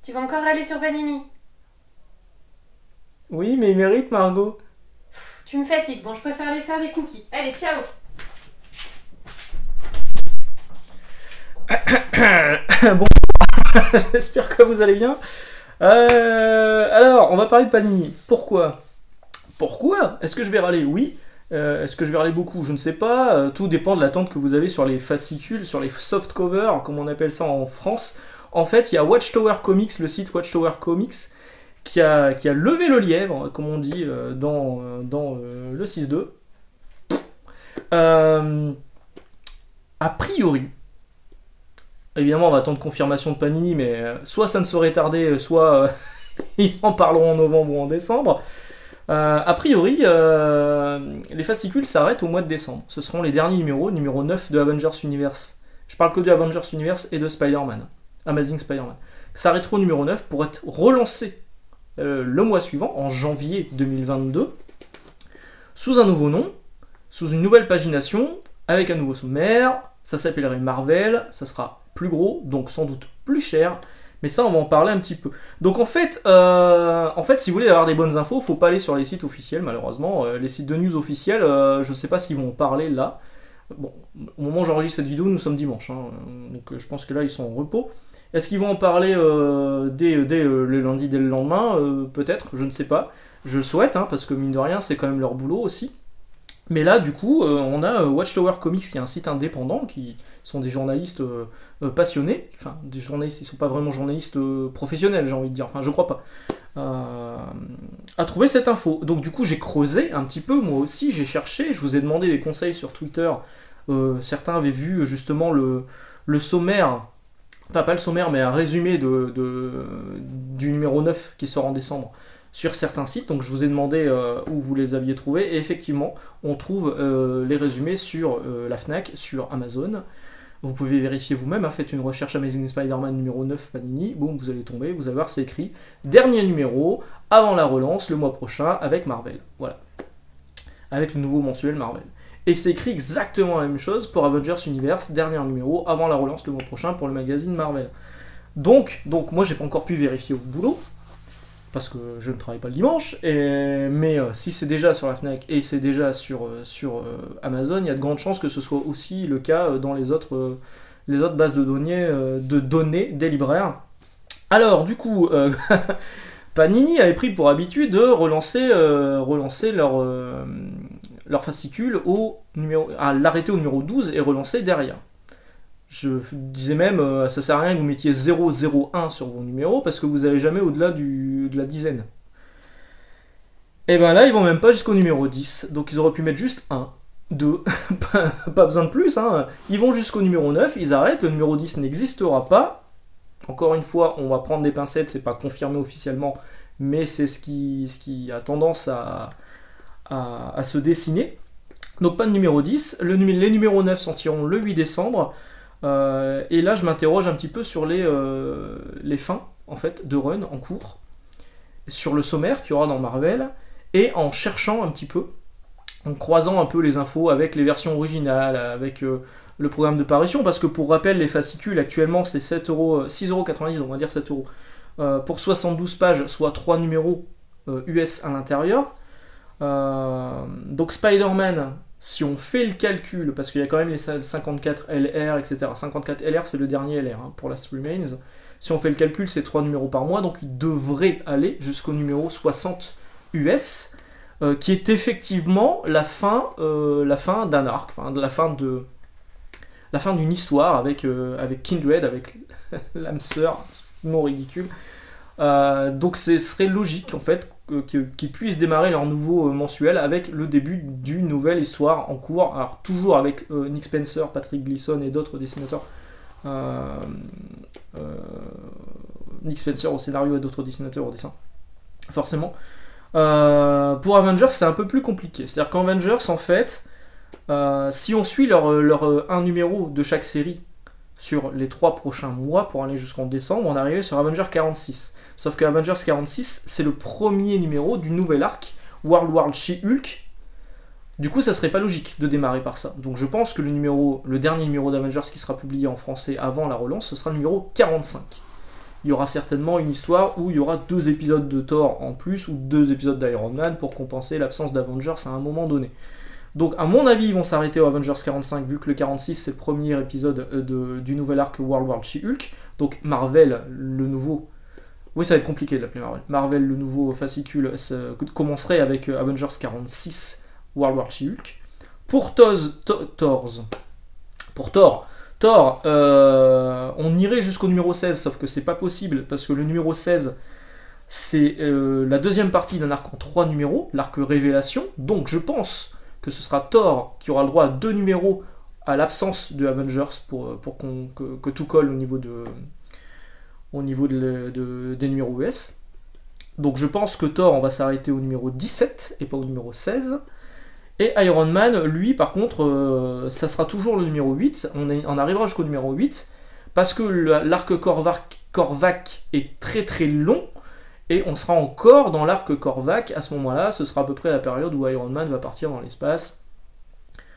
Tu vas encore aller sur Panini? Oui, mais il mérite, Margot. Tu me fatigues. Bon, je préfère aller faire des cookies. Allez, ciao! Bon, j'espère que vous allez bien. Alors, on va parler de Panini. Pourquoi? Pourquoi? Est-ce que je vais râler? Oui. Est-ce que je vais râler beaucoup? Je ne sais pas. Tout dépend de l'attente que vous avez sur les fascicules, sur les soft covers, comme on appelle ça en France. En fait, il y a Watchtower Comics, le site Watchtower Comics, qui a levé le lièvre, comme on dit dans le 6-2. Euh, a priori, évidemment, on va attendre confirmation de Panini, mais soit ça ne serait tardé, soit ils en parleront en novembre ou en décembre. A priori, les fascicules s'arrêtent au mois de décembre. Ce seront les derniers numéros, numéro 9 de Avengers Universe. Je parle que de Avengers Universe et de Spider-Man. Amazing Spider-Man. S'arrêteront au numéro 9 pour être relancés le mois suivant, en janvier 2022, sous un nouveau nom, sous une nouvelle pagination, avec un nouveau sommaire. Ça s'appellerait Marvel, ça sera plus gros, donc sans doute plus cher. Mais ça, on va en parler un petit peu. Donc si vous voulez avoir des bonnes infos, faut pas aller sur les sites officiels, malheureusement. Les sites de news officiels, je sais pas ce qu'ils vont en parler là. Bon, au moment où j'enregistre cette vidéo, nous sommes dimanche, hein, donc je pense que là, ils sont en repos. Est-ce qu'ils vont en parler dès le lundi, dès le lendemain? Peut-être, je ne sais pas. Je le souhaite, hein, parce que mine de rien, c'est quand même leur boulot aussi. Mais là, du coup, on a Watchtower Comics, qui est un site indépendant, qui sont des journalistes passionnés. Enfin, des journalistes, ils sont pas vraiment journalistes professionnels, j'ai envie de dire. Enfin, je crois pas. À trouver cette info. Donc, du coup, j'ai creusé un petit peu, moi aussi, j'ai cherché. Je vous ai demandé des conseils sur Twitter. Certains avaient vu justement le sommaire. Enfin, pas le sommaire, mais un résumé du numéro 9 qui sort en décembre sur certains sites. Donc je vous ai demandé où vous les aviez trouvés. Et effectivement, on trouve les résumés sur la Fnac, sur Amazon. Vous pouvez vérifier vous-même, hein, faites une recherche Amazing Spider-Man numéro 9 Panini. Boum, vous allez tomber, vous allez voir, c'est écrit dernier numéro, avant la relance, le mois prochain, avec Marvel. Voilà. Avec le nouveau mensuel Marvel. Et c'est écrit exactement la même chose pour Avengers Universe, dernier numéro, avant la relance le mois prochain pour le magazine Marvel. Donc moi j'ai pas encore pu vérifier au boulot, parce que je ne travaille pas le dimanche, mais si c'est déjà sur la Fnac et c'est déjà sur Amazon, il y a de grandes chances que ce soit aussi le cas dans les autres bases de données des libraires. Alors du coup, Panini avait pris pour habitude de relancer leur fascicule à l'arrêter au numéro 12 et relancer derrière. Je disais même, ça sert à rien que vous mettiez 001 sur vos numéros parce que vous n'allez jamais au-delà de la dizaine. Et ben là, ils vont même pas jusqu'au numéro 10, donc ils auraient pu mettre juste 1, 2, pas besoin de plus, hein. Ils vont jusqu'au numéro 9, ils arrêtent, le numéro 10 n'existera pas. Encore une fois, on va prendre des pincettes, c'est pas confirmé officiellement, mais c'est ce qui a tendance à se dessiner. Donc pas de numéro 10, les numéros 9 sortiront le 8 décembre, et là je m'interroge un petit peu sur les fins en fait, de run en cours, sur le sommaire qu'il y aura dans Marvel, et en cherchant un petit peu, en croisant un peu les infos avec les versions originales, avec le programme de parution, parce que pour rappel, les fascicules actuellement c'est 6,90€, donc on va dire 7€, pour 72 pages, soit 3 numéros US à l'intérieur. Donc Spider-Man, si on fait le calcul, parce qu'il y a quand même les 54 LR, etc. 54 LR, c'est le dernier LR hein, pour Last Remains. Si on fait le calcul, c'est 3 numéros par mois, donc il devrait aller jusqu'au numéro 60 US, qui est effectivement la fin d'un arc, la fin d'une histoire avec Kindred, avec l'âme sœur, c'est mot ridicule. Donc ce serait logique en fait qu'ils puissent démarrer leur nouveau mensuel avec le début d'une nouvelle histoire en cours, alors toujours avec Nick Spencer, Patrick Gleason et d'autres dessinateurs. Nick Spencer au scénario et d'autres dessinateurs au dessin, forcément. Pour Avengers, c'est un peu plus compliqué. C'est-à-dire qu'Avengers, en fait, si on suit leur un numéro de chaque série sur les 3 prochains mois pour aller jusqu'en décembre, on est arrivé sur Avengers 46. Sauf que Avengers 46, c'est le premier numéro du nouvel arc World War She-Hulk. Du coup, ça serait pas logique de démarrer par ça. Donc je pense que le dernier numéro d'Avengers qui sera publié en français avant la relance, ce sera le numéro 45. il y aura certainement une histoire où il y aura 2 épisodes de Thor en plus, ou 2 épisodes d'Iron Man pour compenser l'absence d'Avengers à un moment donné. Donc à mon avis, ils vont s'arrêter au Avengers 45, vu que le 46 c'est le premier épisode du nouvel arc World War She-Hulk. Donc Marvel, le nouveau... Oui, ça va être compliqué de l'appeler Marvel. Marvel, le nouveau fascicule, commencerait avec Avengers 46, World War She-Hulk. Pour Thor, on irait jusqu'au numéro 16, sauf que c'est pas possible, parce que le numéro 16, c'est la deuxième partie d'un arc en 3 numéros, l'arc Révélation. Donc je pense que ce sera Thor qui aura le droit à 2 numéros à l'absence de Avengers pour que tout colle au niveau des numéros US. Donc je pense que Thor, on va s'arrêter au numéro 17 et pas au numéro 16. Et Iron Man, lui, par contre, ça sera toujours le numéro 8. On arrivera jusqu'au numéro 8 parce que l'arc Korvac est très très long. Et on sera encore dans l'arc Korvac à ce moment-là. Ce sera à peu près la période où Iron Man va partir dans l'espace.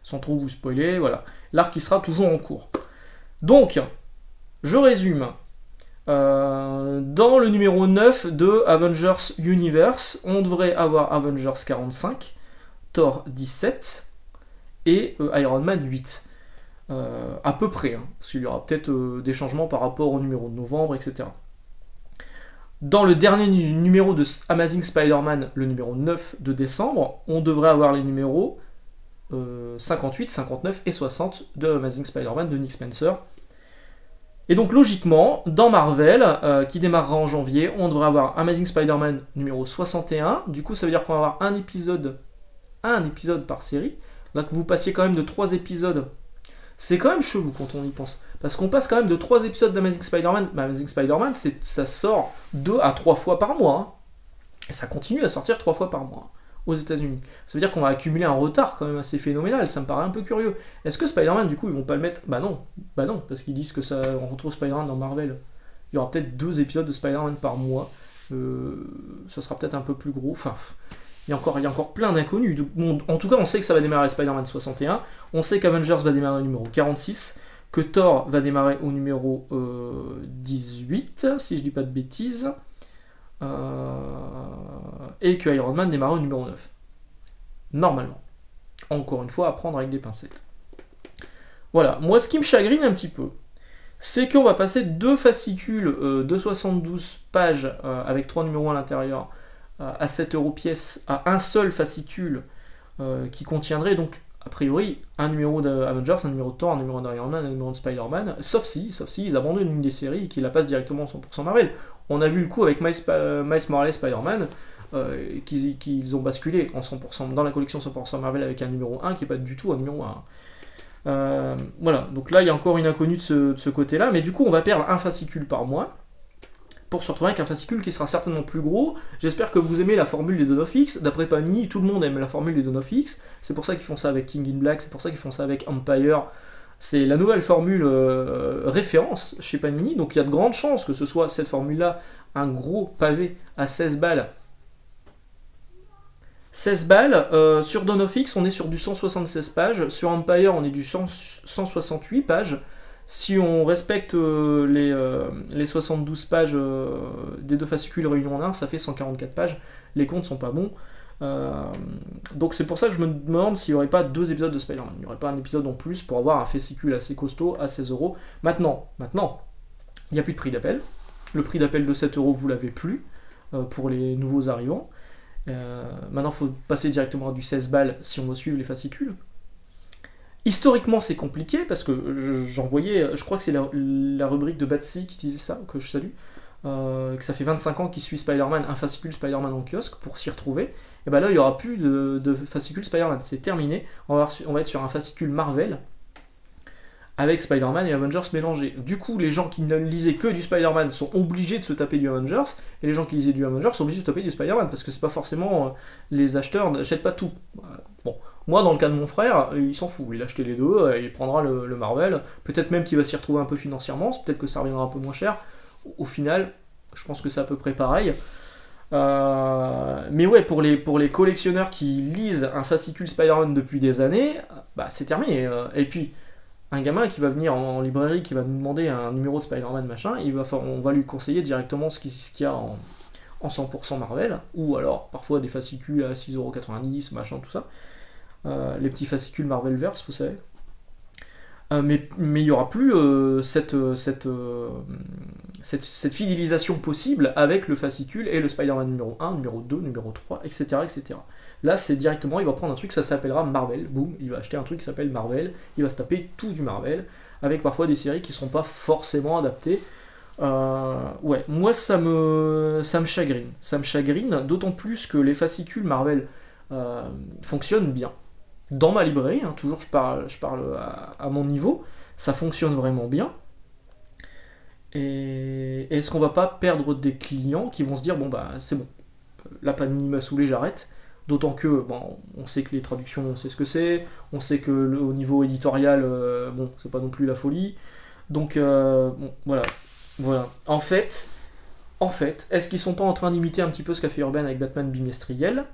Sans trop vous spoiler, voilà. L'arc qui sera toujours en cours. Donc, je résume. Dans le numéro 9 de Avengers Universe, on devrait avoir Avengers 45, Thor 17 et Iron Man 8. À peu près, hein, parce qu'il y aura peut-être des changements par rapport au numéro de novembre, etc. Dans le dernier numéro de Amazing Spider-Man, le numéro 9 de décembre, on devrait avoir les numéros 58, 59 et 60 de Amazing Spider-Man de Nick Spencer. Et donc logiquement, dans Marvel, qui démarrera en janvier, on devrait avoir Amazing Spider-Man numéro 61. Du coup, ça veut dire qu'on va avoir un épisode par série. Donc vous passiez quand même de 3 épisodes. C'est quand même chelou quand on y pense. Parce qu'on passe quand même de 3 épisodes d'Amazing Spider-Man. Amazing Spider-Man, ça sort 2 à 3 fois par mois. Hein. Et ça continue à sortir 3 fois par mois aux États-Unis. Ça veut dire qu'on va accumuler un retard quand même assez phénoménal. Ça me paraît un peu curieux. Est-ce que Spider-Man, du coup, ils vont pas le mettre? Bah non, parce qu'ils disent que ça, on retrouve Spider-Man dans Marvel. Il y aura peut-être 2 épisodes de Spider-Man par mois. Ça sera peut-être un peu plus gros. Enfin, il y a encore plein d'inconnus. Bon, en tout cas, on sait que ça va démarrer Spider-Man 61. On sait qu'Avengers va démarrer au numéro 46. Que Thor va démarrer au numéro 18, si je dis pas de bêtises. Et que Iron Man démarre au numéro 9. Normalement. Encore une fois, à prendre avec des pincettes. Voilà. Moi, ce qui me chagrine un petit peu, c'est qu'on va passer 2 fascicules de 72 pages avec 3 numéros à l'intérieur à 7 € pièce à un seul fascicule qui contiendrait donc a priori un numéro d'Avengers, un numéro de Thor, un numéro d'Iron Man, un numéro de Spider-Man, sauf si ils abandonnent une des séries et qu'ils la passent directement en 100% Marvel. On a vu le coup avec Miles Morales Spider-Man, qu'ils ont basculé en 100% dans la collection 100% Marvel avec un numéro 1 qui n'est pas du tout un numéro 1. Voilà, donc là il y a encore une inconnue de ce côté-là, mais du coup on va perdre un fascicule par mois pour se retrouver avec un fascicule qui sera certainement plus gros. J'espère que vous aimez la formule des Dawn of X. D'après Panini, tout le monde aime la formule des Dawn of X. C'est pour ça qu'ils font ça avec King in Black, c'est pour ça qu'ils font ça avec Empire. C'est la nouvelle formule référence chez Panini, donc il y a de grandes chances que ce soit cette formule-là, un gros pavé à 16 balles. 16 balles, sur Dawn of X, on est sur du 176 pages, sur Empire, on est du 168 pages. Si on respecte les 72 pages des 2 fascicules réunis en un, ça fait 144 pages. Les comptes sont pas bons. Donc c'est pour ça que je me demande s'il n'y aurait pas 2 épisodes de Spider-Man. Il n'y aurait pas un épisode en plus pour avoir un fascicule assez costaud à 16 €. Maintenant, il n'y a plus de prix d'appel. Le prix d'appel de 7 €, vous l'avez plus pour les nouveaux arrivants. Maintenant, il faut passer directement à du 16 balles si on doit suivre les fascicules. Historiquement, c'est compliqué parce que j'en voyais, je crois que c'est la rubrique de Batsy qui disait ça, que je salue, que ça fait 25 ans qu'il suit Spider-Man, un fascicule Spider-Man en kiosque pour s'y retrouver. Et ben là, il n'y aura plus de fascicule Spider-Man, c'est terminé. On va être sur un fascicule Marvel avec Spider-Man et Avengers mélangés. Du coup, les gens qui ne lisaient que du Spider-Man sont obligés de se taper du Avengers, et les gens qui lisaient du Avengers sont obligés de se taper du Spider-Man, parce que c'est pas forcément... les acheteurs n'achètent pas tout. Bon, moi, dans le cas de mon frère, il s'en fout, il a acheté les 2, il prendra le Marvel, peut-être même qu'il va s'y retrouver un peu financièrement, peut-être que ça reviendra un peu moins cher. Au final, je pense que c'est à peu près pareil. Mais ouais, pour les collectionneurs qui lisent un fascicule Spider-Man depuis des années, bah c'est terminé. Et puis, Un gamin qui va venir en librairie, qui va nous demander un numéro de Spider-Man machin, on va lui conseiller directement ce qu'il y a en 100% Marvel, ou alors parfois des fascicules à 6,90€, machin, tout ça. Les petits fascicules Marvelverse, vous savez. Mais il n'y aura plus cette fidélisation possible avec le fascicule et le Spider-Man numéro 1, numéro 2, numéro 3, etc. etc. Là, c'est directement, il va prendre un truc, ça s'appellera Marvel, boum, il va acheter un truc qui s'appelle Marvel, il va se taper tout du Marvel, avec parfois des séries qui ne sont pas forcément adaptées. Ouais, moi ça me chagrine, d'autant plus que les fascicules Marvel fonctionnent bien. Dans ma librairie, hein, toujours je parle à mon niveau, ça fonctionne vraiment bien. Et est-ce qu'on va pas perdre des clients qui vont se dire, bon bah c'est bon, la Panini m'a saoulé, j'arrête. D'autant que, bon, on sait que les traductions, on sait ce que c'est, on sait que au niveau éditorial, bon, c'est pas non plus la folie. Donc, bon, voilà. En fait, est-ce qu'ils sont pas en train d'imiter un petit peu ce qu'a fait Urban avec Batman bimestriel,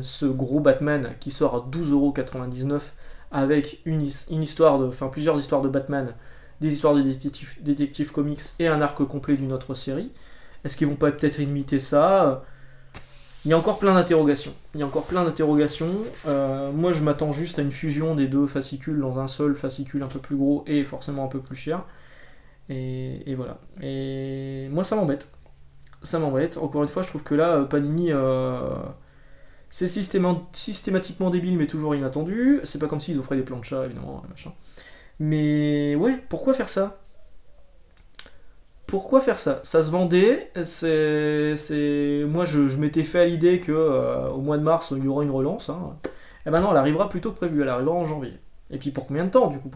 ce gros Batman qui sort à 12,99€ avec une histoire enfin plusieurs histoires de Batman, des histoires de détectives comics et un arc complet d'une autre série. Est-ce qu'ils vont pas peut-être imiter ça? Il y a encore plein d'interrogations. Moi, je m'attends juste à une fusion des deux fascicules dans un seul fascicule un peu plus gros et forcément un peu plus cher. Et voilà. Et moi, ça m'embête. Encore une fois, je trouve que là, Panini, c'est systématiquement débile, mais toujours inattendu. C'est pas comme s'ils offraient des planchas, évidemment, machin. Mais ouais, pourquoi faire ça? Pourquoi faire ça? Ça se vendait, moi je m'étais fait à l'idée que au mois de mars il y aura une relance. Hein. Et ben non, elle arrivera plus tôt que prévu, elle arrivera en janvier. Et puis pour combien de temps, du coup,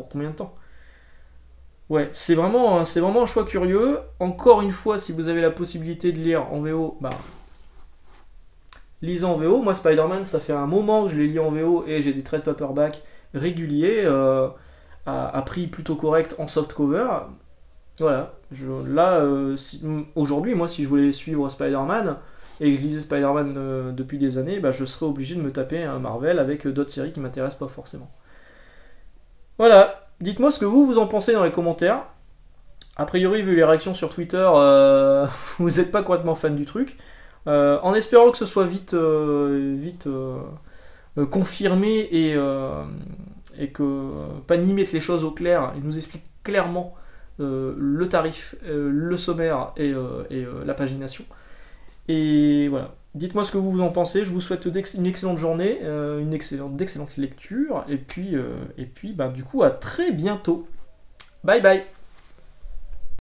Ouais, c'est vraiment un choix curieux. Encore une fois, si vous avez la possibilité de lire en VO, bah lisez en VO. Moi, Spider-Man, ça fait un moment que je l'ai lu en VO et j'ai des trade paperback réguliers à prix plutôt correct en softcover. Voilà. Aujourd'hui, moi, si je voulais suivre Spider-Man et que je lisais Spider-Man depuis des années, bah, je serais obligé de me taper un Marvel avec d'autres séries qui m'intéressent pas forcément. Voilà. Dites-moi ce que vous en pensez dans les commentaires. A priori, vu les réactions sur Twitter, vous n'êtes pas complètement fan du truc. En espérant que ce soit vite confirmé et que Panini mette les choses au clair et nous explique clairement le tarif, le sommaire et la pagination. Et voilà. Dites-moi ce que vous en pensez. Je vous souhaite une excellente journée, d'excellentes lectures. Et puis bah, du coup, à très bientôt. Bye bye.